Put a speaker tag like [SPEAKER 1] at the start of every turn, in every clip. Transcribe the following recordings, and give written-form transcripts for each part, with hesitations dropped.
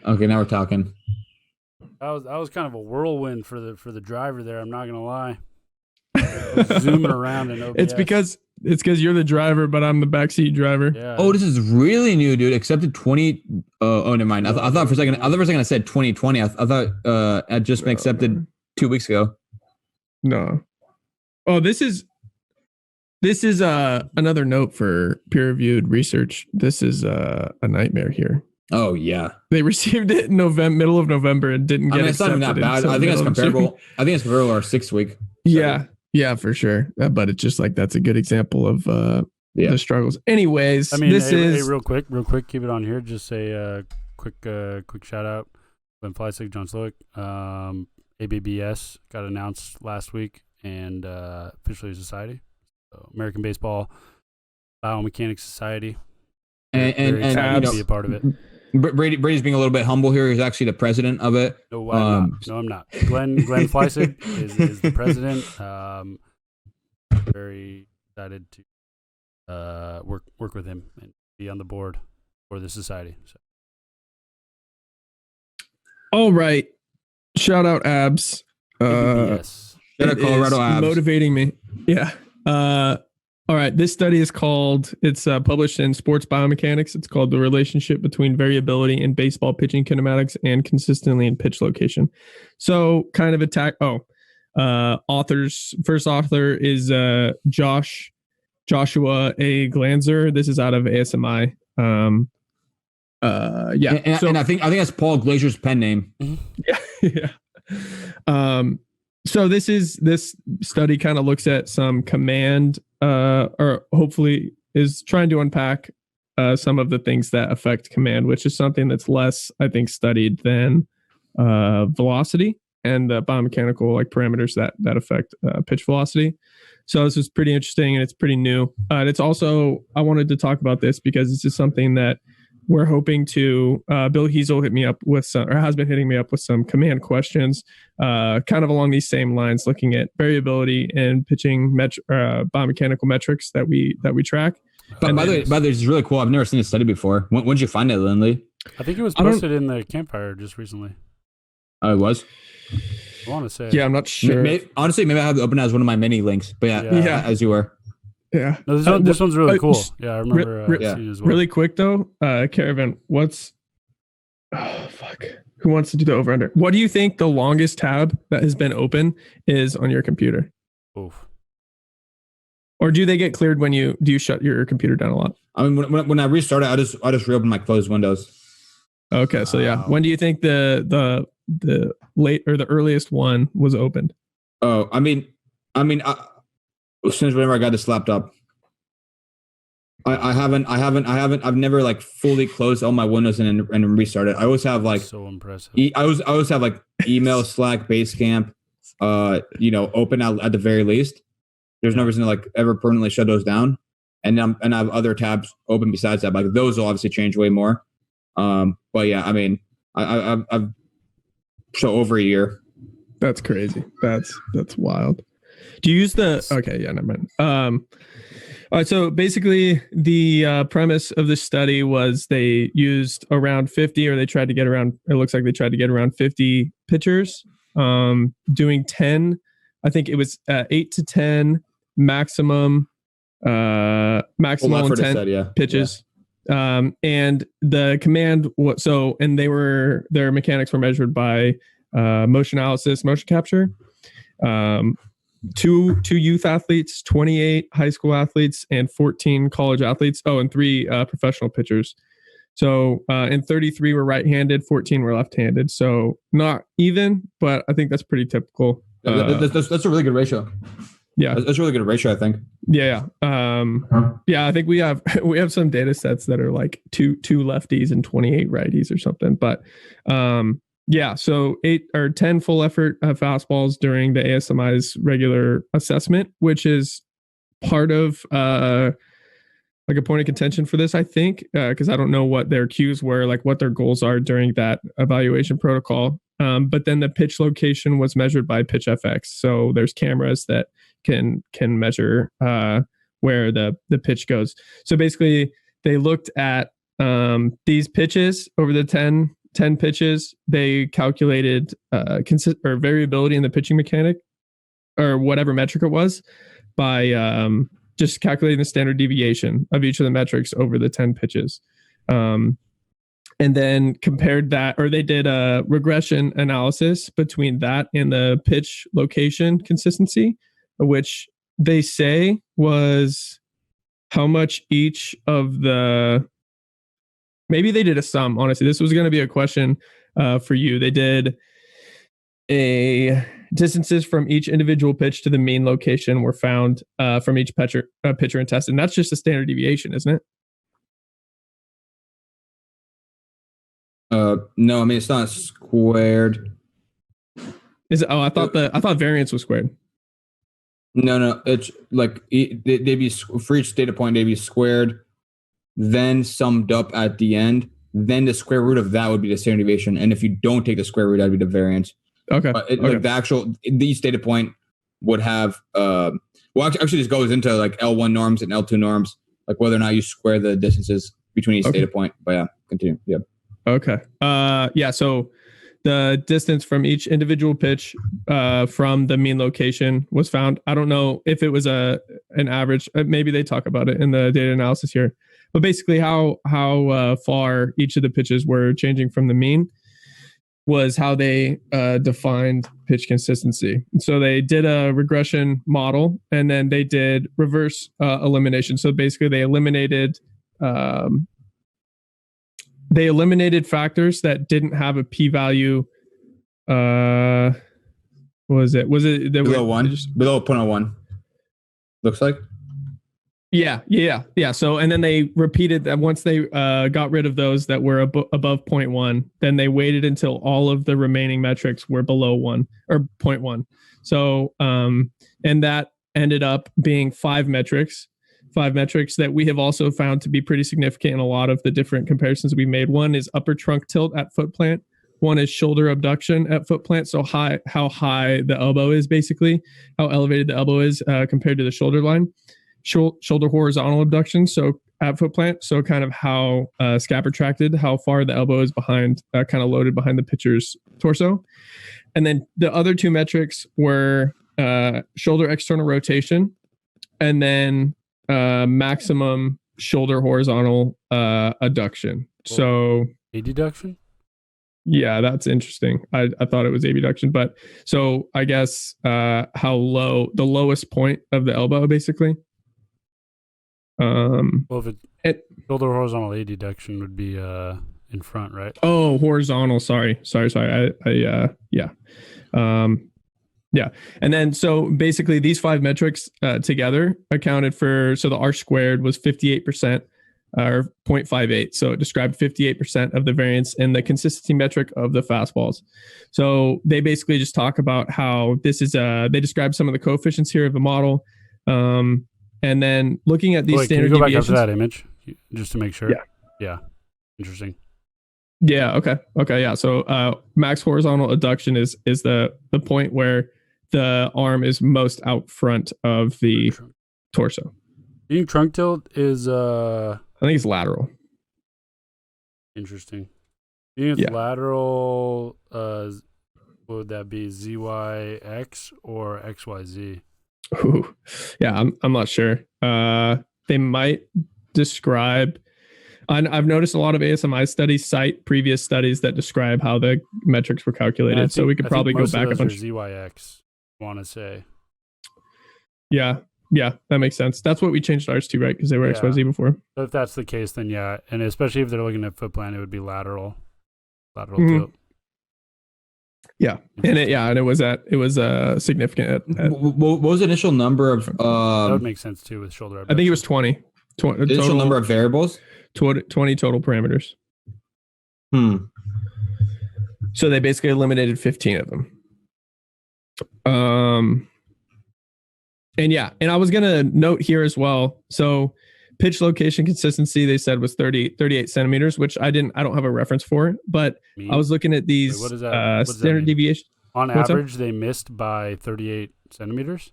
[SPEAKER 1] Okay, now we're talking.
[SPEAKER 2] That was kind of a whirlwind for the driver there. I'm not gonna lie. I was zooming around in OBS.
[SPEAKER 3] It's because you're the driver, but I'm the backseat driver.
[SPEAKER 2] Yeah.
[SPEAKER 1] Oh, this is really new, dude. Accepted 20. Oh, never mind. I thought for a second. I said 2020. I thought it just been accepted 2 weeks ago.
[SPEAKER 3] No. Oh, this is another note for peer-reviewed research. This is a nightmare here.
[SPEAKER 1] Oh yeah,
[SPEAKER 3] they received it in middle of November, and didn't get.
[SPEAKER 1] It's not even that bad. I think it's comparable. I think it's comparable to our 6th week.
[SPEAKER 3] Yeah, for sure. But it's just like that's a good example of the struggles. Anyways,
[SPEAKER 2] I mean, hey, real quick, keep it on here. Just say quick shout out. Ben Fleisig, John Slowick, ABBS got announced last week, and officially a society, so American Baseball Biomechanics Society.
[SPEAKER 1] And
[SPEAKER 2] to be a part of it.
[SPEAKER 1] Brady's being a little bit humble here. He's actually the president of it.
[SPEAKER 2] No, I'm not. Glenn Fleisig is the president. Very excited to work with him and be on the board for the society. So.
[SPEAKER 3] All right. Shout out Abs.
[SPEAKER 1] Shout out Colorado Abs.
[SPEAKER 3] Motivating me. Yeah. All right. This study is it's published in Sports Biomechanics. It's called The Relationship Between Variability in Baseball Pitching Kinematics and Consistently in Pitch Location. So kind of authors. First author is Joshua A. Glanzer. This is out of ASMI. And
[SPEAKER 1] I think that's Paul Glazer's pen name.
[SPEAKER 3] Yeah. So this study kind of looks at some command, or hopefully is trying to unpack some of the things that affect command, which is something that's less, I think, studied than velocity and the biomechanical parameters that affect pitch velocity. So this is pretty interesting and it's pretty new. And it's also, I wanted to talk about this because this is something that we're hoping to, Bill Hiesel has been hitting me up with some command questions, kind of along these same lines, looking at variability and pitching biomechanical metrics that we track.
[SPEAKER 1] By the way, this is really cool. I've never seen this study before. When did you find it, Lindley?
[SPEAKER 2] I think it was posted in the campfire just recently.
[SPEAKER 1] Oh, it was?
[SPEAKER 2] I want to say.
[SPEAKER 3] Yeah, I'm not sure.
[SPEAKER 1] Honestly, maybe I have it open as one of my mini links. But yeah. As you were.
[SPEAKER 3] Yeah.
[SPEAKER 2] No, this one's really cool. Yeah, I remember seeing it as well.
[SPEAKER 3] Really quick though, Caravan, who wants to do the over under? What do you think the longest tab that has been open is on your computer?
[SPEAKER 2] Oof.
[SPEAKER 3] Or do they get cleared when you shut your computer down a lot?
[SPEAKER 1] I mean, when I restart it, I just reopen my closed windows.
[SPEAKER 3] Okay, so yeah, when do you think the late or the earliest one was opened?
[SPEAKER 1] Oh, I mean, since whenever I got this laptop, I've never fully closed all my windows and restarted. I always have
[SPEAKER 2] so impressive.
[SPEAKER 1] I always have email, Slack, Basecamp, open at the very least. There's no reason to ever permanently shut those down, and I have other tabs open besides that. Those will obviously change way more. But yeah, I mean, I've so over a year.
[SPEAKER 3] That's crazy. That's wild. Do you use the? Okay, yeah, never mind. All right, so basically the premise of the study was they used around 50, or they tried to get around. It looks like they tried to get around 50 pitchers, doing 10. I think it was 8 to 10 maximum intent pitches. Yeah. And the command their mechanics were measured by motion analysis, motion capture. Two youth athletes, 28 high school athletes, and 14 college athletes. Oh, and 3 professional pitchers. So, and 33 were right-handed, 14 were left-handed. So not even, but I think that's pretty typical.
[SPEAKER 1] That's a really good ratio.
[SPEAKER 3] Yeah,
[SPEAKER 1] that's a really good ratio, I think.
[SPEAKER 3] Yeah. I think we have some data sets that are two lefties and 28 righties or something. But so 8 or 10 full effort fastballs during the ASMI's regular assessment, which is part of a point of contention for this, I think, because I don't know what their cues were, what their goals are during that evaluation protocol. But then the pitch location was measured by PitchFX. So there's cameras that can measure where the pitch goes. So basically, they looked at these pitches over the 10 pitches. They calculated variability in the pitching mechanic or whatever metric it was by just calculating the standard deviation of each of the metrics over the 10 pitches. And then compared that, or they did a regression analysis between that and the pitch location consistency, which they say was how much each of the, maybe they did a sum, honestly. This was going to be a question for you. They did a distances from each individual pitch to the mean location were found from each pitcher and tested. And that's just a standard deviation, isn't it?
[SPEAKER 1] No, I mean it's not squared.
[SPEAKER 3] Is it? Oh, I thought variance was squared.
[SPEAKER 1] No, it's like they'd be for each data point they'd be squared, then summed up at the end. Then the square root of that would be the standard deviation, and if you don't take the square root, that'd be the variance.
[SPEAKER 3] Okay.
[SPEAKER 1] But like the actual each data point would have actually this goes into like L1 norms and L2 norms, like whether or not you square the distances between each data point. But yeah, continue. Yeah.
[SPEAKER 3] Okay. So the distance from each individual pitch from the mean location was found. I don't know if it was an average. Maybe they talk about it in the data analysis here. But basically, how far each of the pitches were changing from the mean was how they defined pitch consistency. So they did a regression model, and then they did reverse elimination. So basically, they eliminated factors that didn't have a p-value. What was it? Was it
[SPEAKER 1] below 1? Below 0.01. Looks like.
[SPEAKER 3] Yeah. So, and then they repeated that once they got rid of those that were above 0.1, then they waited until all of the remaining metrics were below 1 or 0.1. So, and that ended up being five metrics that we have also found to be pretty significant in a lot of the different comparisons we made. One is upper trunk tilt at foot plant. One is shoulder abduction at foot plant. So how high the elbow is, basically, how elevated the elbow is compared to the shoulder line. Shoulder horizontal abduction, so at foot plant. So kind of how scap retracted, how far the elbow is behind, kind of loaded behind the pitcher's torso. And then the other two metrics were shoulder external rotation and then maximum shoulder horizontal adduction. So
[SPEAKER 2] adduction?
[SPEAKER 3] Yeah, that's interesting. I thought it was abduction, but so I guess how low, the lowest point of the elbow, basically.
[SPEAKER 2] Well, if it shoulder horizontal adduction would be in front, right?
[SPEAKER 3] Oh, horizontal. Sorry. Yeah. And then so basically these five metrics together accounted for, so the R squared was 58% or 0.58. So it described 58% of the variance in the consistency metric of the fastballs. So they basically just talk about how this is they describe some of the coefficients here of the model. And then looking at these standard
[SPEAKER 2] deviations. Can you go
[SPEAKER 3] deviations,
[SPEAKER 2] back up to that image just to make sure? Yeah. Interesting.
[SPEAKER 3] Yeah. Okay. Yeah. So max horizontal adduction is the point where the arm is most out front of the torso.
[SPEAKER 2] Being trunk tilt is
[SPEAKER 3] I think it's lateral.
[SPEAKER 2] Interesting. Being lateral, would that be ZYX or XYZ?
[SPEAKER 3] Ooh, yeah, I'm not sure. They might describe. I've noticed a lot of ASMI studies cite previous studies that describe how the metrics were calculated. So we could probably go back a bunch.
[SPEAKER 2] ZYX, want to say.
[SPEAKER 3] Yeah, that makes sense. That's what we changed ours to, right? Because they were XYZ before.
[SPEAKER 2] So if that's the case, then yeah, and especially if they're looking at foot plan, it would be lateral tilt.
[SPEAKER 3] Yeah, and it was significant.
[SPEAKER 1] What was the initial number of?
[SPEAKER 2] That would make sense too with shoulder abduction.
[SPEAKER 3] I think it was 20.
[SPEAKER 1] Initial number of variables.
[SPEAKER 3] 20 total parameters. So they basically eliminated 15 of them. And I was gonna note here as well. So pitch location consistency, they said, was 38 centimeters, which I don't have a reference for, but I was looking at these standard deviation.
[SPEAKER 2] On average, they missed by 38 centimeters.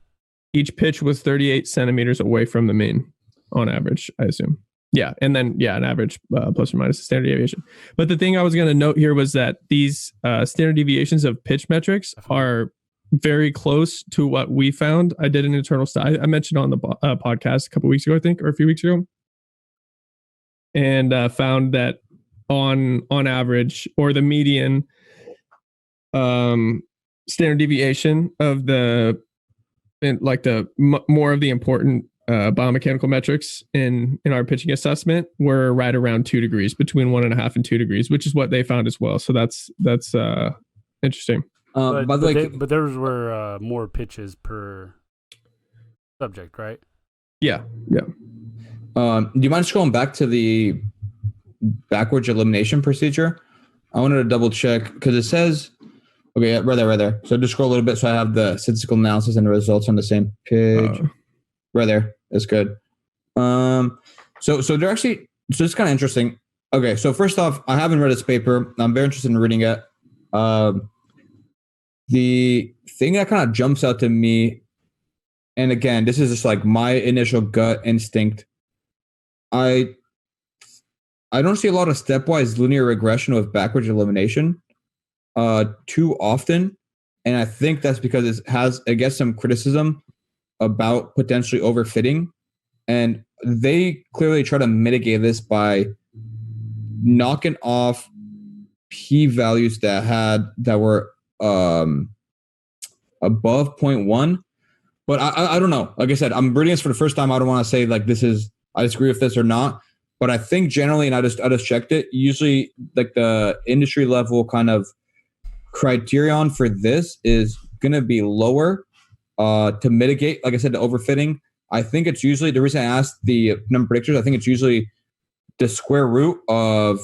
[SPEAKER 3] each pitch was 38 centimeters away from the mean on average, I assume. Yeah. And then, an average plus or minus the standard deviation. But the thing I was going to note here was that these standard deviations of pitch metrics are very close to what we found. I did an internal study. I mentioned on the podcast a couple weeks ago, I think, or a few weeks ago, and found that on average, or the median standard deviation of more of the important biomechanical metrics in our pitching assessment were right around 2 degrees, between 1.5 and 2 degrees, which is what they found as well. So that's interesting.
[SPEAKER 2] But theirs were more pitches per subject, right?
[SPEAKER 3] Yeah.
[SPEAKER 1] Do you mind scrolling back to the backwards elimination procedure? I wanted to double check because it says, okay, right there. So just scroll a little bit so I have the statistical analysis and the results on the same page. Right there. That's good. So they're actually, so it's kind of interesting. Okay, so first off, I haven't read this paper. I'm very interested in reading it. The thing that kind of jumps out to me, and again, this is just like my initial gut instinct. I don't see a lot of stepwise linear regression with backwards elimination too often. And I think that's because it gets some criticism about potentially overfitting. And they clearly try to mitigate this by knocking off p-values that were above 0.1. But I don't know. Like I said, I'm reading this for the first time. I don't want to say like I disagree with this or not. But I think generally, and I just checked it, usually like the industry level kind of criterion for this is going to be lower to mitigate, like I said, the overfitting. I think it's usually, the reason I asked the number of predictors, I think it's usually the square root of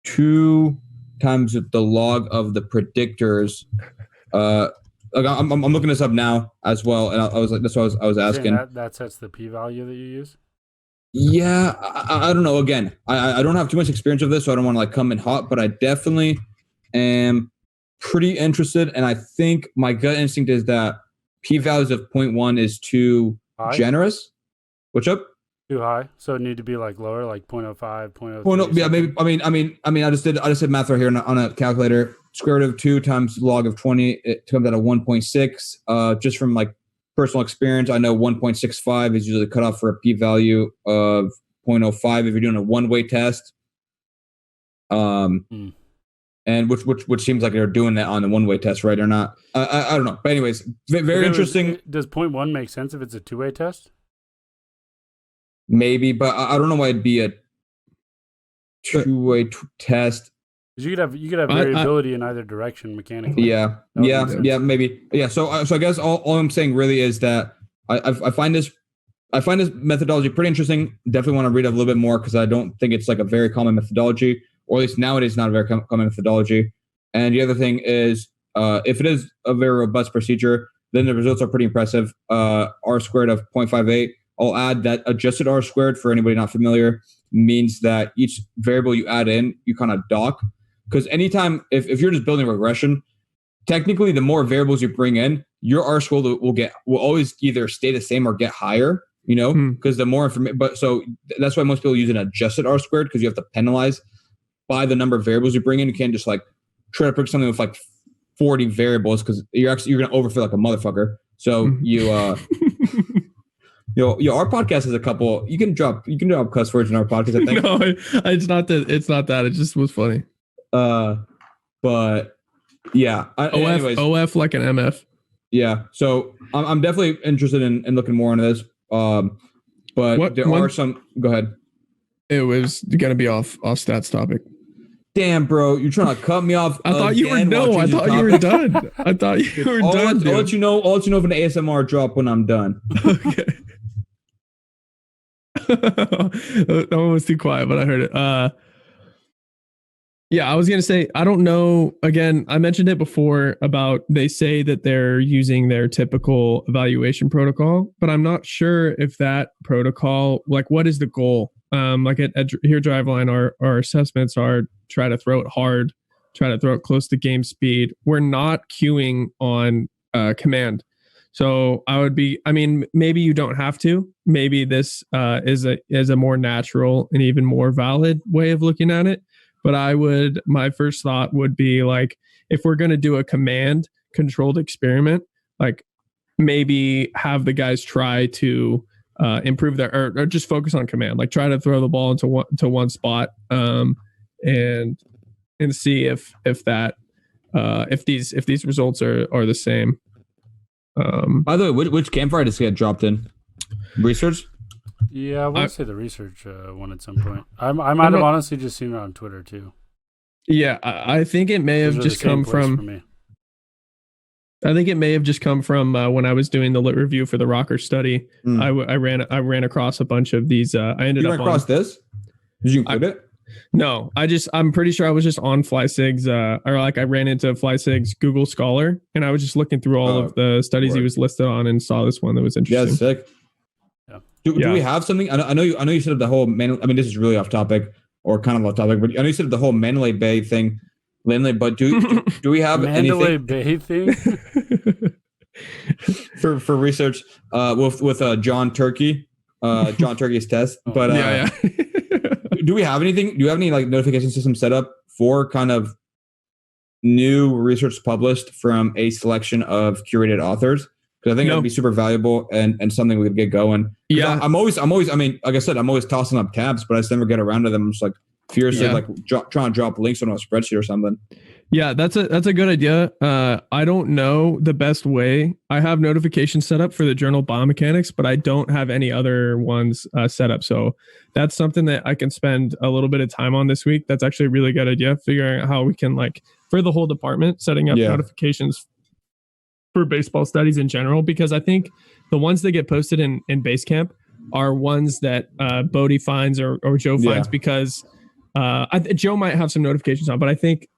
[SPEAKER 1] 2 times the log of the predictors. I'm looking this up now as well, and I was like, that's what I was asking.
[SPEAKER 2] That sets the p-value that you use?
[SPEAKER 1] Yeah, I don't know. Again, I don't have too much experience of this, so I don't want to like come in hot, but I definitely am pretty interested. And I think my gut instinct is that p-values of 0.1 is too generous. What's up?
[SPEAKER 2] Too high. So it need to be like lower, like 0.05, 0.03.
[SPEAKER 1] Oh, no, yeah, maybe. I mean, I just did math right here on a calculator. Square root of 2 times log of 20, it comes out of 1.6. Just from like personal experience, I know 1.65 is usually cut off for a p-value of 0.05 if you're doing a one-way test. And which seems like they're doing that on the one-way test, right, or not? I don't know. But anyways, very interesting.
[SPEAKER 2] Does 0.1 make sense if it's a two-way test?
[SPEAKER 1] Maybe, but I don't know why it'd be a two-way test.
[SPEAKER 2] You could have variability in either direction mechanically.
[SPEAKER 1] Yeah, maybe. Yeah, so I guess all I'm saying really is that I find this methodology pretty interesting. Definitely want to read up a little bit more because I don't think it's like a very common methodology, or at least nowadays not a very common methodology. And the other thing is, if it is a very robust procedure, then the results are pretty impressive. R squared of 0.58. I'll add that adjusted R squared, for anybody not familiar, means that each variable you add in, you kind of dock. Because anytime, if you're just building a regression, technically the more variables you bring in, your R squared will always either stay the same or get higher, because the more information. But so that's why most people use an adjusted R squared, because you have to penalize by the number of variables you bring in. You can't just like try to pick something with like 40 variables, because you're going to overfill like a motherfucker. So you our podcast has a couple. You can drop cuss words in our podcast, I think.
[SPEAKER 3] No, it's not that. It just was funny.
[SPEAKER 1] But yeah.
[SPEAKER 3] OF like an MF.
[SPEAKER 1] Yeah. So I'm definitely interested in looking more into this. But there are some. Go ahead.
[SPEAKER 3] It was gonna be off stats topic.
[SPEAKER 1] Damn, bro, you're trying to cut me off.
[SPEAKER 3] I thought you were done. I thought you were done.
[SPEAKER 1] I'll let you know if an ASMR drop when I'm done.
[SPEAKER 3] Okay. That one was too quiet, but I heard it. Yeah, I was going to say, I don't know. Again, I mentioned it before about they say that they're using their typical evaluation protocol, but I'm not sure if that protocol, like what is the goal? Like at here, Driveline, our assessments are try to throw it hard, try to throw it close to game speed. We're not queuing on command. So maybe you don't have to. Maybe this is a more natural and even more valid way of looking at it. But my first thought would be like, if we're going to do a command controlled experiment, like maybe have the guys try to improve their, or just focus on command, like try to throw the ball into one spot, and see if these results are the same.
[SPEAKER 1] By the way, which campfire does it get dropped in? Research?
[SPEAKER 2] Yeah, I want to say the research one at some point. I might have honestly just seen it on Twitter too.
[SPEAKER 3] Yeah, I think it may have just come from. I think it may have just come from when I was doing the lit review for the rocker study. I ran across a bunch of these. I ended up across
[SPEAKER 1] this. Did you include it?
[SPEAKER 3] No, I'm pretty sure I was just on FlySig's, or like I ran into FlySig's Google Scholar, and I was just looking through all of the studies he was listed on, and saw this one that was interesting.
[SPEAKER 1] Yeah, sick. Do we have something? I know you said the whole this is really off topic or kind of off topic, but I know you said the whole Mandalay Bay thing. But do we have
[SPEAKER 2] Mandalay
[SPEAKER 1] anything
[SPEAKER 2] Bay thing
[SPEAKER 1] for research with John Turkey, John Turkey's test? But
[SPEAKER 3] yeah.
[SPEAKER 1] Do we have anything? Do you have any like notification system set up for kind of new research published from a selection of curated authors? Because I think it'd be super valuable and something we could get going.
[SPEAKER 3] Yeah,
[SPEAKER 1] I'm always. I mean, like I said, I'm always tossing up tabs, but I just never get around to them. I'm just like fiercely trying to drop links on a spreadsheet or something.
[SPEAKER 3] Yeah, that's a good idea. I don't know the best way. I have notifications set up for the journal biomechanics, but I don't have any other ones set up. So that's something that I can spend a little bit of time on this week. That's actually a really good idea, figuring out how we can, like, for the whole department, setting up notifications for baseball studies in general, because I think the ones that get posted in Basecamp are ones that Bodie finds or Joe finds, because Joe might have some notifications on, but I think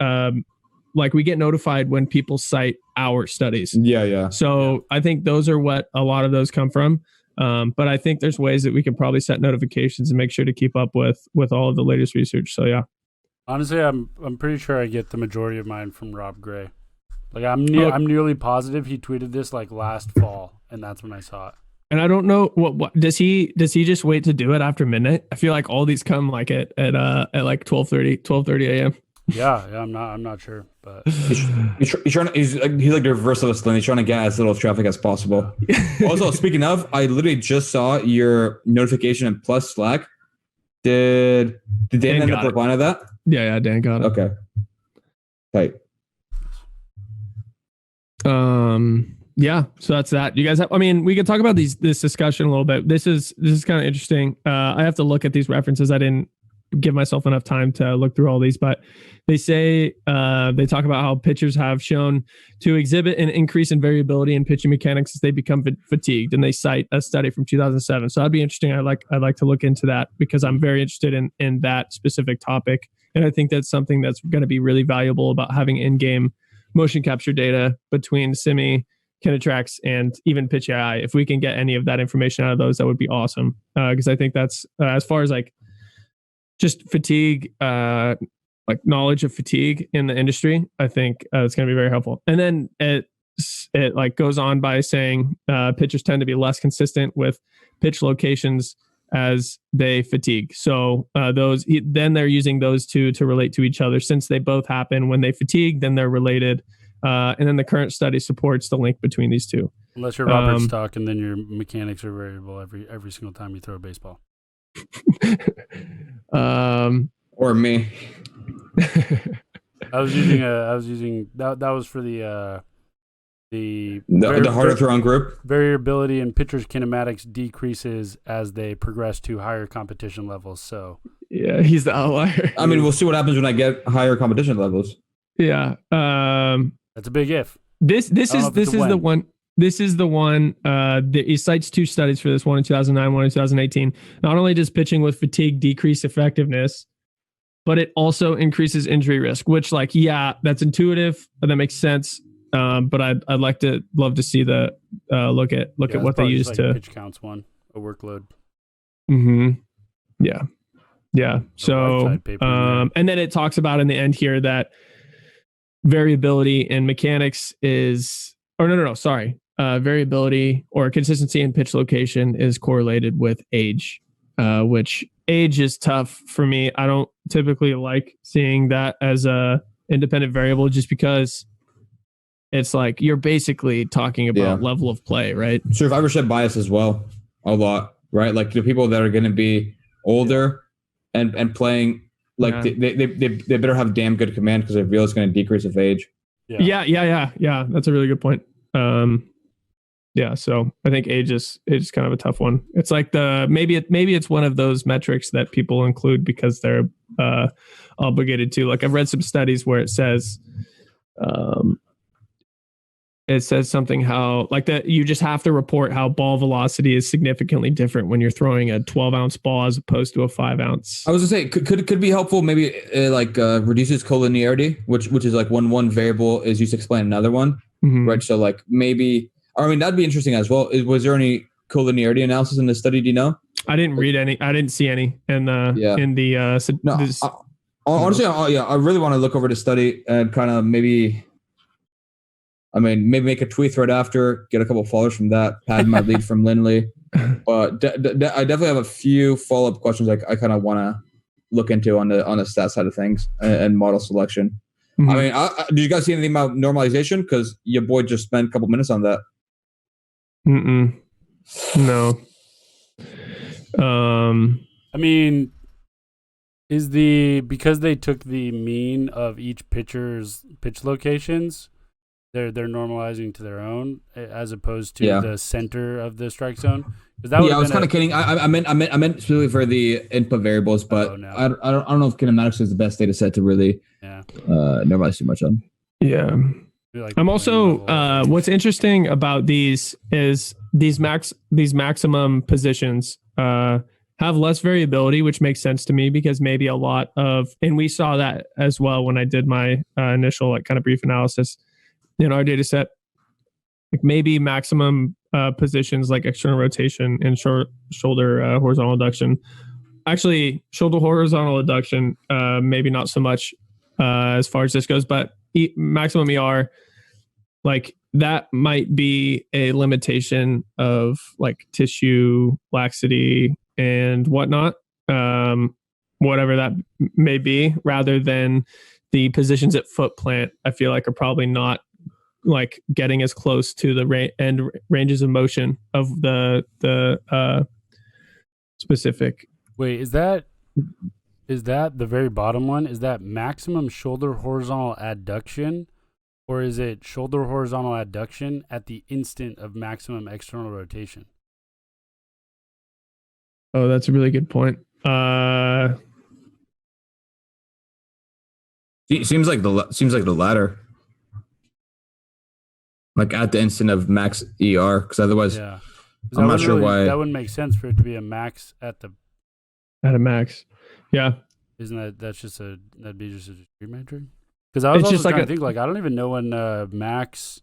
[SPEAKER 3] like we get notified when people cite our studies.
[SPEAKER 1] Yeah.
[SPEAKER 3] So I think those are what a lot of those come from. But I think there's ways that we can probably set notifications and make sure to keep up with all of the latest research. So yeah.
[SPEAKER 2] Honestly, I'm pretty sure I get the majority of mine from Rob Gray. Like I'm nearly positive he tweeted this like last fall, and that's when I saw it.
[SPEAKER 3] And I don't know what does he just wait to do it after midnight? I feel like all these come like at like 12:30 a.m.
[SPEAKER 2] Yeah, I'm not sure, but
[SPEAKER 1] he's like the reverse of us. He's trying to get as little traffic as possible. Also, speaking of, I literally just saw your notification in Plus Slack. Did Dan end up replying to that?
[SPEAKER 3] Yeah, Dan got it.
[SPEAKER 1] Okay. Tight.
[SPEAKER 3] Yeah, so that's that. You guys have, I mean, we could talk about this discussion a little bit. This is kind of interesting. I have to look at these references. I didn't give myself enough time to look through all these, but they say they talk about how pitchers have shown to exhibit an increase in variability in pitching mechanics as they become fatigued, and they cite a study from 2007. So that'd be interesting. I'd like to look into that, because I'm very interested in that specific topic, and I think that's something that's going to be really valuable about having in-game motion capture data between Simi, Kinetrax, and even Pitch AI. If we can get any of that information out of those, that would be awesome. Because I think that's as far as like just fatigue, like knowledge of fatigue in the industry, I think it's going to be very helpful. And then it like goes on by saying pitchers tend to be less consistent with pitch locations as they fatigue. So then they're using those two to relate to each other. Since they both happen when they fatigue, then they're related. And then the current study supports the link between these two.
[SPEAKER 2] Unless you're Robert Stock, and then your mechanics are variable every single time you throw a baseball.
[SPEAKER 1] Or me.
[SPEAKER 2] I was using that was for the
[SPEAKER 1] harder throwing group.
[SPEAKER 2] Variability in pitchers' kinematics decreases as they progress to higher competition levels. So
[SPEAKER 3] yeah, he's the outlier.
[SPEAKER 1] I mean, we'll see what happens when I get higher competition levels.
[SPEAKER 3] Yeah.
[SPEAKER 2] That's a big if.
[SPEAKER 3] This is the one. This is the one. He cites two studies for this, one in 2009, one in 2018. Not only does pitching with fatigue decrease effectiveness, but it also increases injury risk. Which, like, yeah, that's intuitive. That makes sense. But I'd love to see the look at what they use to
[SPEAKER 2] pitch counts a workload.
[SPEAKER 3] Mm-hmm. Yeah. So and then it talks about in the end here that variability in mechanics is, or no, sorry. variability or consistency in pitch location is correlated with age, which age is tough for me. I don't typically like seeing that as a independent variable just because it's like you're basically talking about level of play, right?
[SPEAKER 1] Survivorship bias as well, a lot, right? Like the people that are going to be older and playing, like they better have damn good command because their VO is going to decrease with age.
[SPEAKER 3] Yeah. That's a really good point. So I think age is kind of a tough one. It's like maybe it's one of those metrics that people include because they're obligated to. Like I've read some studies where it says something how like that you just have to report how ball velocity is significantly different when you're throwing a 12-ounce ball as opposed to a 5-ounce.
[SPEAKER 1] I was gonna say could be helpful. Maybe reduces collinearity, which is like one variable is used to explain another one, right? So like maybe. I mean, that'd be interesting as well. Was there any collinearity analysis in the study? Do you know?
[SPEAKER 3] I didn't read any. I didn't see any in the.
[SPEAKER 1] Honestly, I really want to look over the study and kind of maybe make a tweet thread after, get a couple of followers from that, pad my lead from Lindley. But I definitely have a few follow-up questions I kind of want to look into on the stat side of things and model selection. I mean, did you guys see anything about normalization? Because your boy just spent a couple minutes on that.
[SPEAKER 3] No.
[SPEAKER 2] I mean, because they took the mean of each pitcher's pitch locations, they're normalizing to their own as opposed to the center of the strike zone.
[SPEAKER 1] I was kind of kidding. I meant specifically for the input variables, but no. I don't know if kinematics is the best data set to really normalize too much on.
[SPEAKER 3] Yeah. Like I'm also what's interesting about these is these maximum positions have less variability, which makes sense to me because maybe a lot of, and we saw that as well when I did my initial like kind of brief analysis in our data set, like maybe maximum positions like external rotation and shoulder horizontal adduction. Actually, shoulder horizontal adduction, maybe not so much as far as this goes, but maximum ER, like that might be a limitation of like tissue laxity and whatnot, whatever that may be, rather than the positions at foot plant. I feel like are probably not like getting as close to the end ranges of motion of the specific.
[SPEAKER 2] Wait, is that the very bottom one? Is that maximum shoulder horizontal adduction, or is it shoulder horizontal adduction at the instant of maximum external rotation?
[SPEAKER 3] Oh, that's a really good point.
[SPEAKER 1] Seems like the latter. Like at the instant of max ER, because otherwise, I'm not sure why
[SPEAKER 2] that wouldn't make sense for it to be a max at
[SPEAKER 3] a max. Yeah,
[SPEAKER 2] isn't that'd be just a discrete metric? Because I was also trying to think, like, I don't even know when max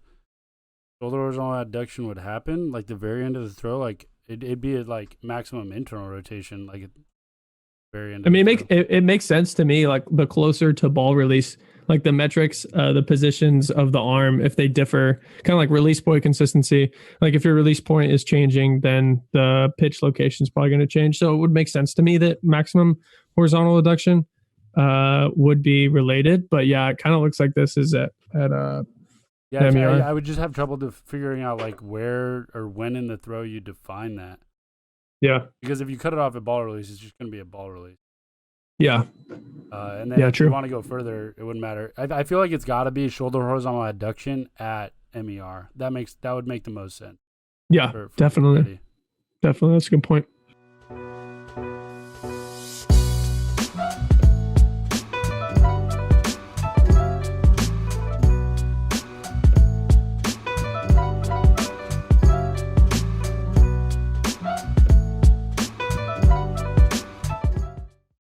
[SPEAKER 2] shoulder horizontal adduction would happen. Like the very end of the throw, like it'd be at like maximum internal rotation, like at the very end. I mean,
[SPEAKER 3] it makes sense to me. Like the closer to ball release, like the metrics, the positions of the arm, if they differ, kind of like release point consistency. Like if your release point is changing, then the pitch location is probably going to change. So it would make sense to me that maximum horizontal adduction would be related. But yeah, it kind of looks like this is at
[SPEAKER 2] I would just have trouble figuring out like where or when in the throw you define that.
[SPEAKER 3] Yeah.
[SPEAKER 2] Because if you cut it off at ball release, it's just going to be a ball release.
[SPEAKER 3] Yeah.
[SPEAKER 2] And then if you want to go further, it wouldn't matter. I feel like it's got to be shoulder horizontal adduction at MER. That would make the most sense.
[SPEAKER 3] Yeah, definitely. Definitely. That's a good point.